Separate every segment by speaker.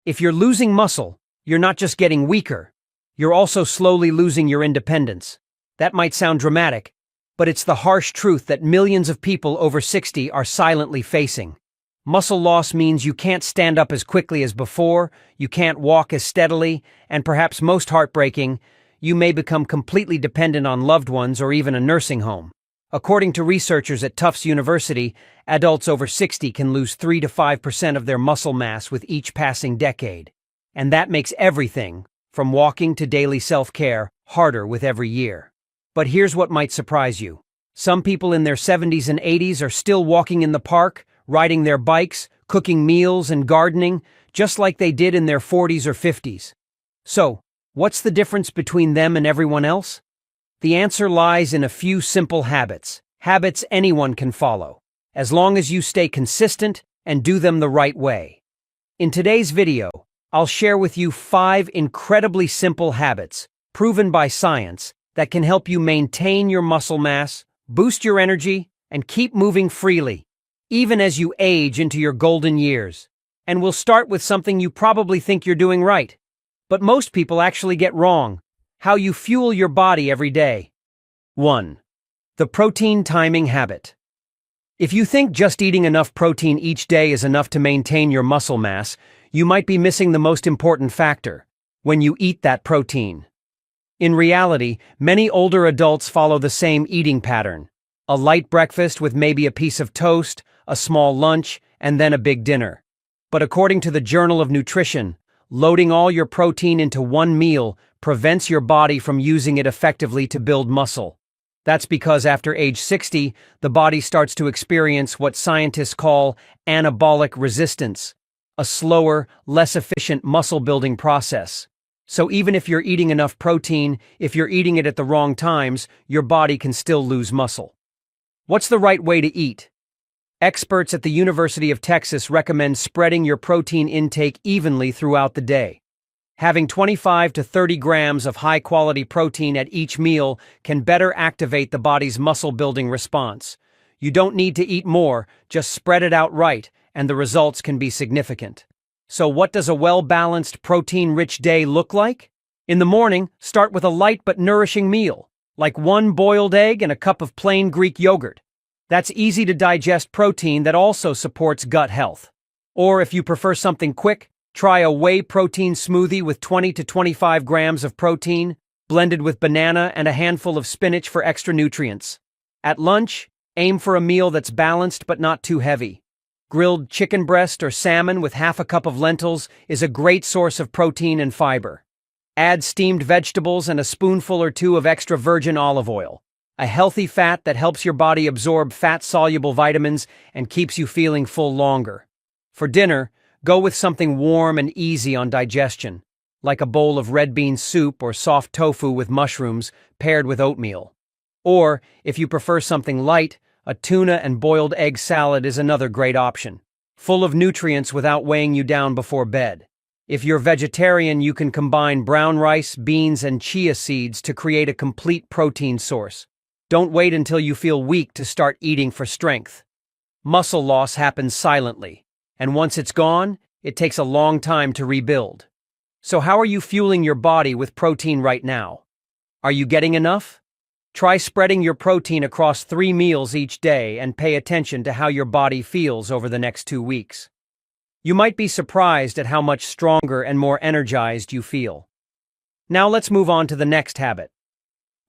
Speaker 1: If you're losing muscle, you're not just getting weaker, you're also slowly losing your independence. That might sound dramatic, but it's the harsh truth that millions of people over 60 are silently facing. Muscle loss means you can't stand up as quickly as before, you can't walk as steadily, and perhaps most heartbreaking, you may become completely dependent on loved ones or even a nursing home. According to researchers at Tufts University, adults over 60 can lose 3 to 5% of their muscle mass with each passing decade. And that makes everything, from walking to daily self-care, harder with every year. But here's what might surprise you. Some people in their 70s and 80s are still walking in the park, riding their bikes, cooking meals and gardening, just like they did in their 40s or 50s. So, what's the difference between them and everyone else? The answer lies in a few simple habits anyone can follow, as long as you stay consistent and do them the right way. In today's video, I'll share with you 5 incredibly simple habits, proven by science, that can help you maintain your muscle mass, boost your energy, and keep moving freely, even as you age into your golden years. And we'll start with something you probably think you're doing right, but most people actually get wrong: how you fuel your body every day. 1. The protein timing habit. If you think just eating enough protein each day is enough to maintain your muscle mass, you might be missing the most important factor: when you eat that protein. In reality, many older adults follow the same eating pattern: a light breakfast with maybe a piece of toast, a small lunch, and then a big dinner. But according to the Journal of Nutrition, loading all your protein into one meal prevents your body from using it effectively to build muscle. That's because after age 60, the body starts to experience what scientists call anabolic resistance, a slower, less efficient muscle-building process. So even if you're eating enough protein, if you're eating it at the wrong times, your body can still lose muscle. What's the right way to eat? Experts at the University of Texas recommend spreading your protein intake evenly throughout the day. Having 25 to 30 grams of high-quality protein at each meal can better activate the body's muscle-building response. You don't need to eat more, just spread it out right, and the results can be significant. So what does a well-balanced, protein-rich day look like? In the morning, start with a light but nourishing meal, like 1 boiled egg and a cup of plain Greek yogurt. That's easy-to-digest protein that also supports gut health. Or if you prefer something quick, try a whey protein smoothie with 20 to 25 grams of protein, blended with banana and a handful of spinach for extra nutrients. At lunch, aim for a meal that's balanced but not too heavy. Grilled chicken breast or salmon with half a cup of lentils is a great source of protein and fiber. Add steamed vegetables and a spoonful or 2 of extra virgin olive oil, a healthy fat that helps your body absorb fat-soluble vitamins and keeps you feeling full longer. For dinner, go with something warm and easy on digestion, like a bowl of red bean soup or soft tofu with mushrooms paired with oatmeal. Or, if you prefer something light, a tuna and boiled egg salad is another great option, full of nutrients without weighing you down before bed. If you're vegetarian, you can combine brown rice, beans, and chia seeds to create a complete protein source. Don't wait until you feel weak to start eating for strength. Muscle loss happens silently, and once it's gone, it takes a long time to rebuild. So how are you fueling your body with protein right now? Are you getting enough? Try spreading your protein across 3 meals each day and pay attention to how your body feels over the next 2 weeks. You might be surprised at how much stronger and more energized you feel. Now let's move on to the next habit.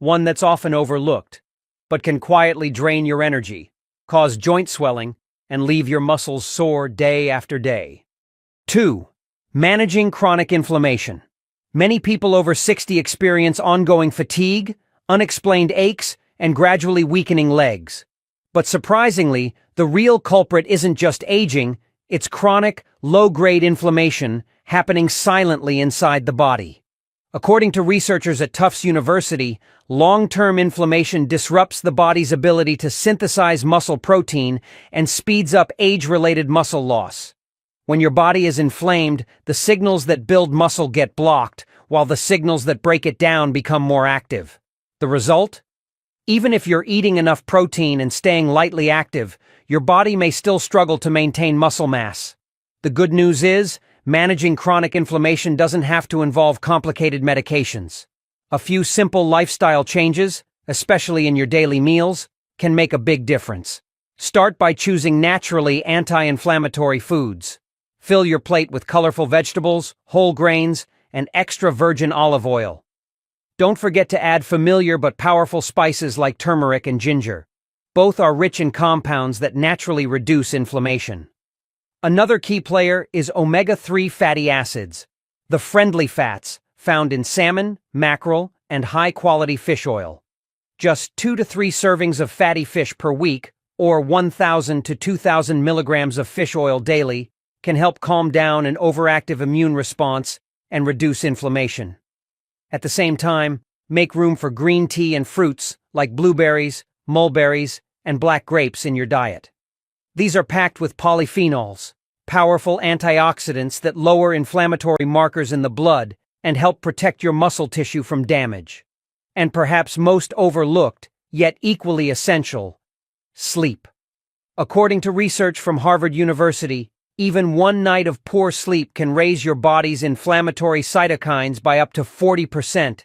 Speaker 1: One that's often overlooked, but can quietly drain your energy, cause joint swelling, and leave your muscles sore day after day. 2. Managing chronic inflammation. Many people over 60 experience ongoing fatigue, unexplained aches, and gradually weakening legs. But surprisingly, the real culprit isn't just aging, it's chronic, low-grade inflammation happening silently inside the body. According to researchers at Tufts University, long-term inflammation disrupts the body's ability to synthesize muscle protein and speeds up age-related muscle loss. When your body is inflamed, the signals that build muscle get blocked, while the signals that break it down become more active. The result? Even if you're eating enough protein and staying lightly active, your body may still struggle to maintain muscle mass. The good news is, Managing chronic inflammation doesn't have to involve complicated medications. A few simple lifestyle changes, especially in your daily meals, can make a big difference. Start by choosing naturally anti-inflammatory foods. Fill your plate with colorful vegetables, whole grains, and extra virgin olive oil. Don't forget to add familiar but powerful spices like turmeric and ginger. Both are rich in compounds that naturally reduce inflammation. Another key player is omega-3 fatty acids, the friendly fats found in salmon, mackerel, and high-quality fish oil. Just 2 to 3 servings of fatty fish per week, or 1,000 to 2,000 milligrams of fish oil daily, can help calm down an overactive immune response and reduce inflammation. At the same time, make room for green tea and fruits like blueberries, mulberries, and black grapes in your diet. These are packed with polyphenols, powerful antioxidants that lower inflammatory markers in the blood and help protect your muscle tissue from damage. And perhaps most overlooked, yet equally essential, sleep. According to research from Harvard University, even one night of poor sleep can raise your body's inflammatory cytokines by up to 40%.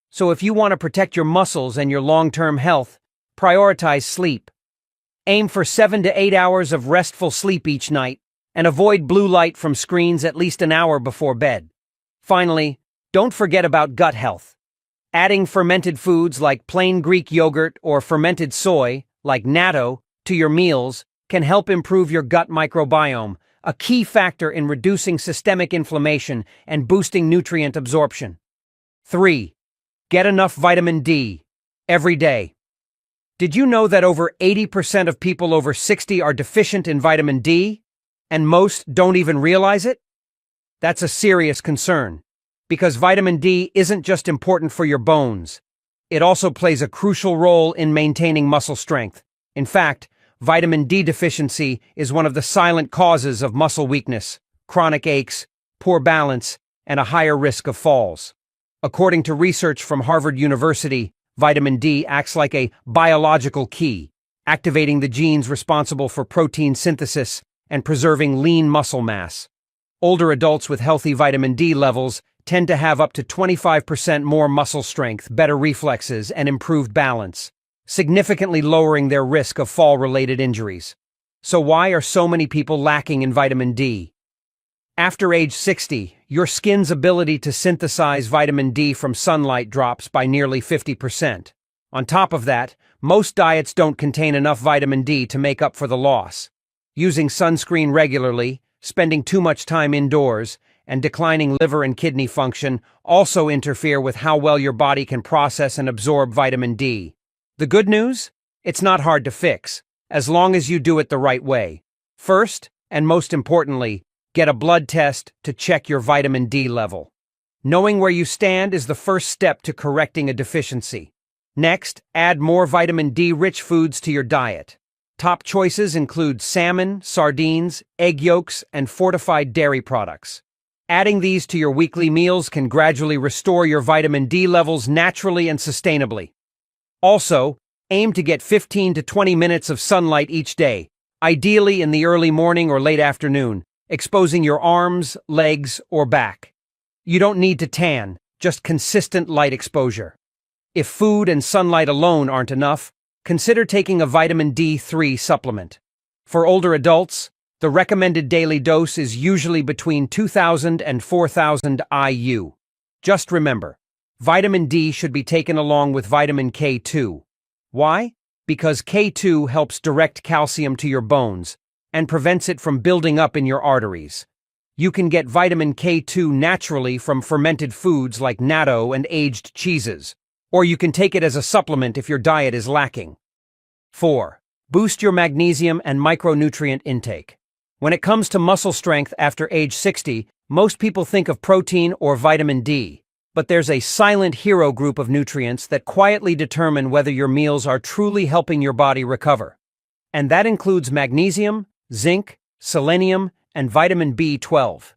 Speaker 1: So if you want to protect your muscles and your long-term health, prioritize sleep. Aim for 7 to 8 hours of restful sleep each night, and avoid blue light from screens at least an hour before bed. Finally, don't forget about gut health. Adding fermented foods like plain Greek yogurt or fermented soy, like natto, to your meals can help improve your gut microbiome, a key factor in reducing systemic inflammation and boosting nutrient absorption. 3. Get enough vitamin D every day. Did you know that over 80% of people over 60 are deficient in vitamin D, and most don't even realize it? That's a serious concern, because vitamin D isn't just important for your bones. It also plays a crucial role in maintaining muscle strength. In fact, vitamin D deficiency is one of the silent causes of muscle weakness, chronic aches, poor balance, and a higher risk of falls. According to research from Harvard University, vitamin D acts like a biological key, activating the genes responsible for protein synthesis and preserving lean muscle mass. Older adults with healthy vitamin D levels tend to have up to 25% more muscle strength, better reflexes, and improved balance, significantly lowering their risk of fall-related injuries. So why are so many people lacking in vitamin D? After age 60, your skin's ability to synthesize vitamin D from sunlight drops by nearly 50%. On top of that, most diets don't contain enough vitamin D to make up for the loss. Using sunscreen regularly, spending too much time indoors, and declining liver and kidney function also interfere with how well your body can process and absorb vitamin D. The good news? It's not hard to fix, as long as you do it the right way. First, and most importantly, get a blood test to check your vitamin D level. Knowing where you stand is the first step to correcting a deficiency. Next, add more vitamin D-rich foods to your diet. Top choices include salmon, sardines, egg yolks, and fortified dairy products. Adding these to your weekly meals can gradually restore your vitamin D levels naturally and sustainably. Also, aim to get 15 to 20 minutes of sunlight each day, ideally in the early morning or late afternoon, exposing your arms, legs, or back. You don't need to tan, just consistent light exposure. If food and sunlight alone aren't enough, consider taking a vitamin D3 supplement. For older adults, the recommended daily dose is usually between 2,000 and 4,000 IU. Just remember, vitamin D should be taken along with vitamin K2. Why? Because K2 helps direct calcium to your bones and prevents it from building up in your arteries. You can get vitamin K2 naturally from fermented foods like natto and aged cheeses, or you can take it as a supplement if your diet is lacking. 4. Boost your magnesium and micronutrient intake. When it comes to muscle strength after age 60, most people think of protein or vitamin D, but there's a silent hero group of nutrients that quietly determine whether your meals are truly helping your body recover. And that includes magnesium, zinc, selenium, and vitamin B12.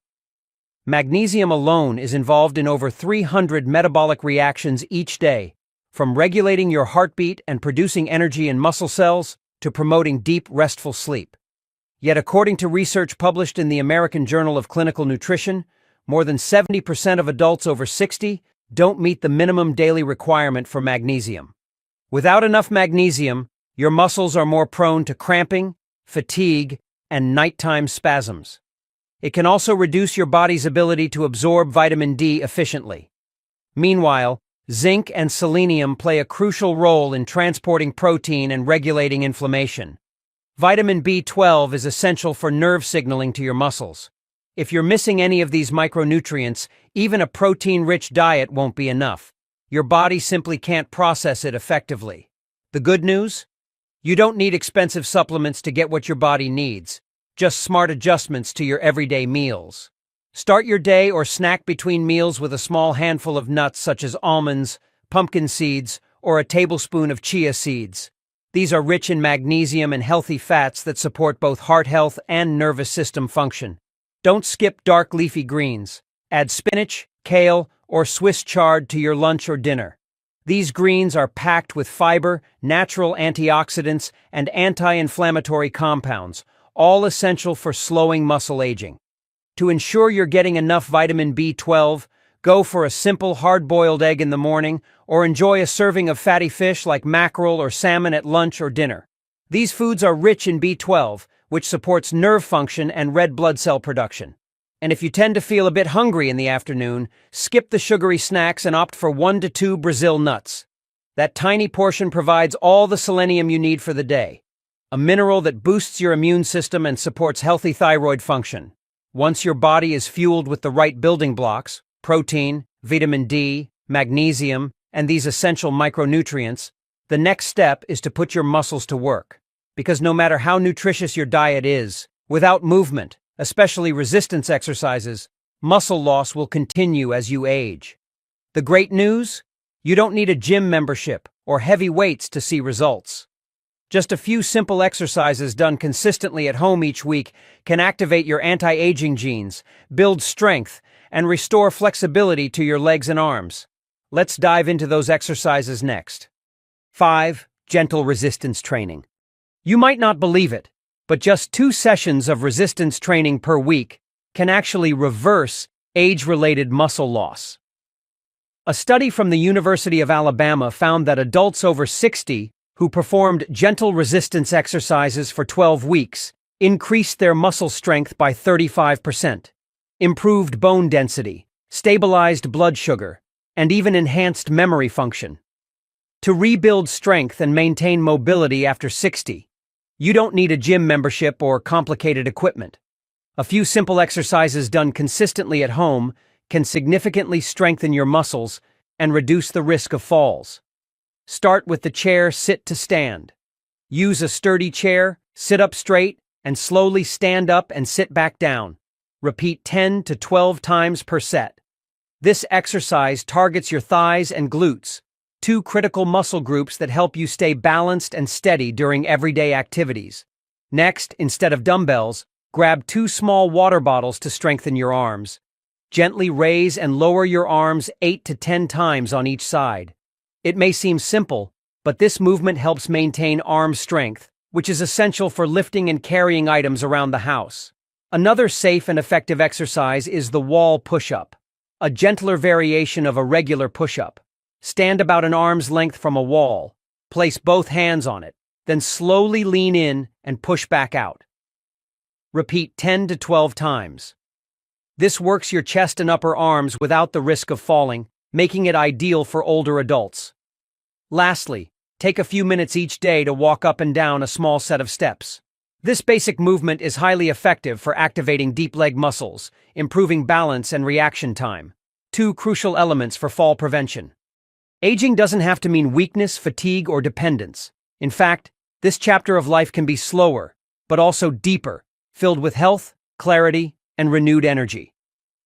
Speaker 1: Magnesium alone is involved in over 300 metabolic reactions each day, from regulating your heartbeat and producing energy in muscle cells to promoting deep, restful sleep. Yet according to research published in the American Journal of Clinical Nutrition, more than 70% of adults over 60 don't meet the minimum daily requirement for magnesium. Without enough magnesium, your muscles are more prone to cramping, fatigue, and nighttime spasms. It can also reduce your body's ability to absorb vitamin D efficiently. Meanwhile, zinc and selenium play a crucial role in transporting protein and regulating inflammation. Vitamin B12 is essential for nerve signaling to your muscles. If you're missing any of these micronutrients, even a protein-rich diet won't be enough. Your body simply can't process it effectively. The good news? You don't need expensive supplements to get what your body needs, just smart adjustments to your everyday meals. Start your day or snack between meals with a small handful of nuts such as almonds, pumpkin seeds, or a tablespoon of chia seeds. These are rich in magnesium and healthy fats that support both heart health and nervous system function. Don't skip dark leafy greens. Add spinach, kale, or Swiss chard to your lunch or dinner. These greens are packed with fiber, natural antioxidants, and anti-inflammatory compounds, all essential for slowing muscle aging. To ensure you're getting enough vitamin B12, go for a simple hard-boiled egg in the morning or enjoy a serving of fatty fish like mackerel or salmon at lunch or dinner. These foods are rich in B12, which supports nerve function and red blood cell production. And if you tend to feel a bit hungry in the afternoon, skip the sugary snacks and opt for 1 to 2 Brazil nuts. That tiny portion provides all the selenium you need for the day, a mineral that boosts your immune system and supports healthy thyroid function. Once your body is fueled with the right building blocks, protein, vitamin D, magnesium, and these essential micronutrients, the next step is to put your muscles to work. Because no matter how nutritious your diet is, without movement, especially resistance exercises, muscle loss will continue as you age. The great news? You don't need a gym membership or heavy weights to see results. Just a few simple exercises done consistently at home each week can activate your anti-aging genes, build strength, and restore flexibility to your legs and arms. Let's dive into those exercises next. 5. Gentle resistance training. You might not believe it, but just 2 sessions of resistance training per week can actually reverse age-related muscle loss. A study from the University of Alabama found that adults over 60 who performed gentle resistance exercises for 12 weeks increased their muscle strength by 35%, improved bone density, stabilized blood sugar, and even enhanced memory function. To rebuild strength and maintain mobility after 60, you don't need a gym membership or complicated equipment. A few simple exercises done consistently at home can significantly strengthen your muscles and reduce the risk of falls. Start with the chair sit to stand. Use a sturdy chair, sit up straight, and slowly stand up and sit back down. Repeat 10 to 12 times per set. This exercise targets your thighs and glutes, 2 critical muscle groups that help you stay balanced and steady during everyday activities. Next, instead of dumbbells, grab 2 small water bottles to strengthen your arms. Gently raise and lower your arms 8 to 10 times on each side. It may seem simple, but this movement helps maintain arm strength, which is essential for lifting and carrying items around the house. Another safe and effective exercise is the wall push-up, a gentler variation of a regular push-up. Stand about an arm's length from a wall, place both hands on it, then slowly lean in and push back out. Repeat 10 to 12 times. This works your chest and upper arms without the risk of falling, making it ideal for older adults. Lastly, take a few minutes each day to walk up and down a small set of steps. This basic movement is highly effective for activating deep leg muscles, improving balance and reaction time, 2 crucial elements for fall prevention. Aging doesn't have to mean weakness, fatigue, or dependence. In fact, this chapter of life can be slower, but also deeper, filled with health, clarity, and renewed energy.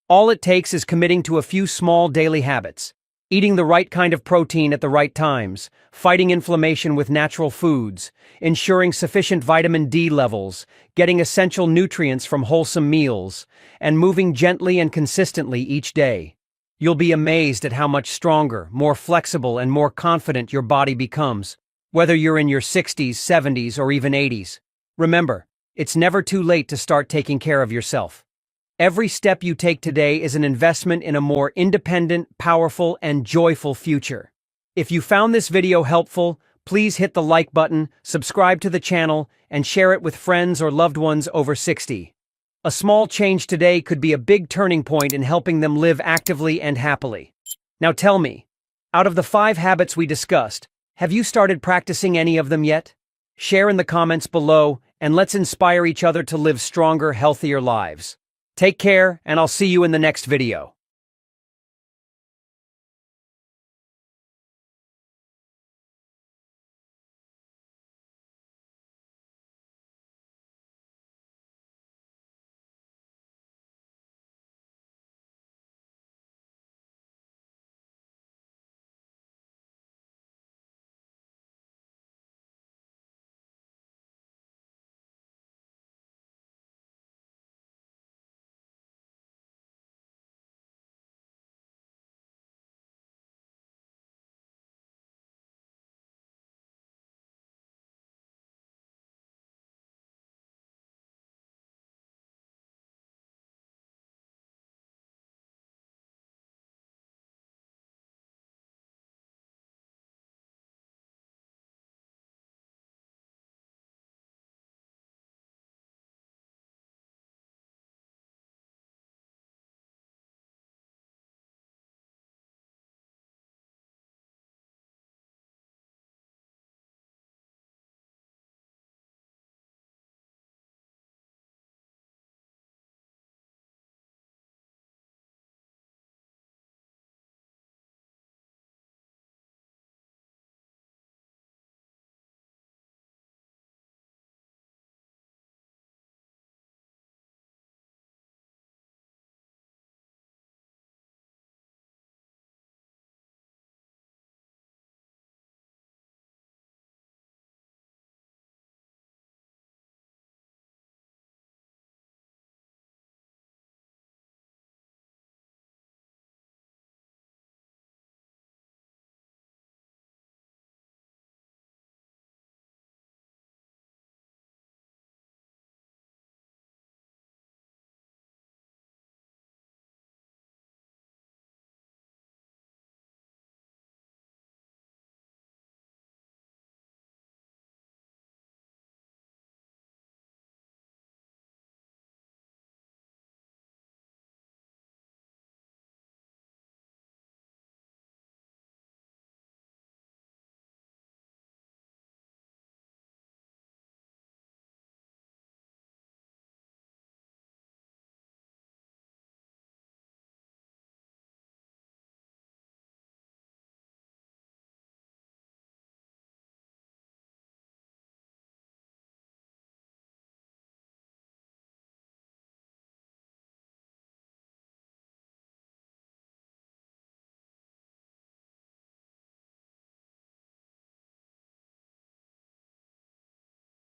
Speaker 1: All it takes is committing to a few small daily habits, eating the right kind of protein at the right times, fighting inflammation with natural foods, ensuring sufficient vitamin D levels, getting essential nutrients from wholesome meals, and moving gently and consistently each day. You'll be amazed at how much stronger, more flexible, and more confident your body becomes, whether you're in your 60s, 70s, or even 80s. Remember, it's never too late to start taking care of yourself. Every step you take today is an investment in a more independent, powerful, and joyful future. If you found this video helpful, please hit the like button, subscribe to the channel, and share it with friends or loved ones over 60. A small change today could be a big turning point in helping them live actively and happily. Now tell me, out of the 5 habits we discussed, have you started practicing any of them yet? Share in the comments below, and let's inspire each other to live stronger, healthier lives. Take care, and I'll see you in the next video.